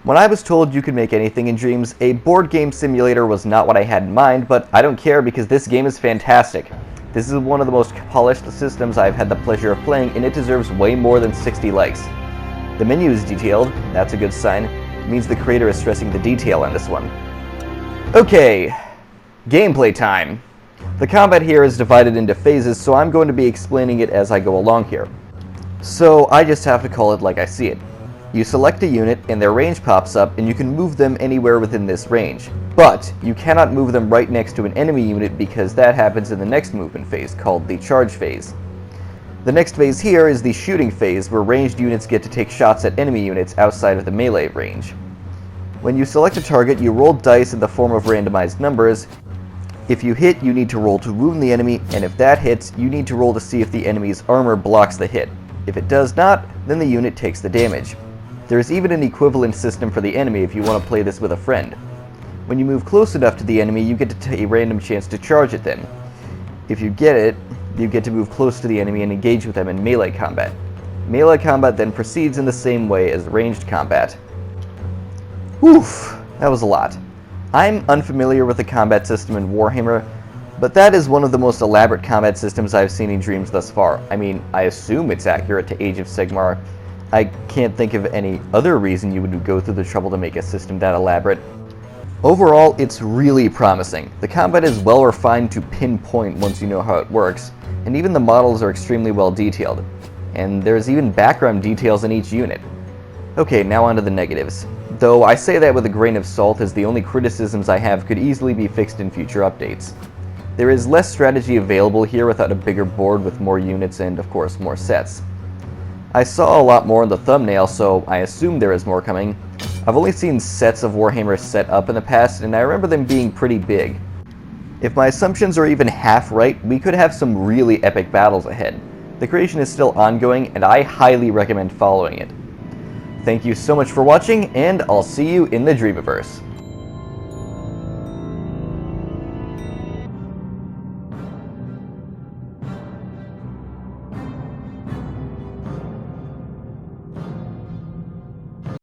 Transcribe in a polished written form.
When I was told you could make anything in Dreams, a board game simulator was not what I had in mind, but I don't care because this game is fantastic. This is one of the most polished systems I've had the pleasure of playing, and it deserves way more than 60 likes. The menu is detailed, that's a good sign. It means the creator is stressing the detail on this one. Okay, gameplay time. The combat here is divided into phases, so I'm going to be explaining it as I go along here. So I just have to call it like I see it. You select a unit and their range pops up and you can move them anywhere within this range. But you cannot move them right next to an enemy unit because that happens in the next movement phase called the charge phase. The next phase here is the shooting phase where ranged units get to take shots at enemy units outside of the melee range. When you select a target, you roll dice in the form of randomized numbers. If you hit, you need to roll to wound the enemy, and if that hits, you need to roll to see if the enemy's armor blocks the hit. If it does not, then the unit takes the damage. There is even an equivalent system for the enemy if you want to play this with a friend. When you move close enough to the enemy, you get to take a random chance to charge at them. If you get it, you get to move close to the enemy and engage with them in melee combat. Melee combat then proceeds in the same way as ranged combat. Oof, that was a lot. I'm unfamiliar with the combat system in Warhammer, but that is one of the most elaborate combat systems I've seen in Dreams thus far. I mean, I assume it's accurate to Age of Sigmar. I can't think of any other reason you would go through the trouble to make a system that elaborate. Overall, it's really promising. The combat is well refined to pinpoint once you know how it works, and even the models are extremely well detailed. And there's even background details in each unit. Okay, now on to the negatives. Though I say that with a grain of salt, as the only criticisms I have could easily be fixed in future updates. There is less strategy available here without a bigger board with more units and, of course, more sets. I saw a lot more in the thumbnail, so I assume there is more coming. I've only seen sets of Warhammer set up in the past, and I remember them being pretty big. If my assumptions are even half right, we could have some really epic battles ahead. The creation is still ongoing, and I highly recommend following it. Thank you so much for watching, and I'll see you in the Dreamiverse.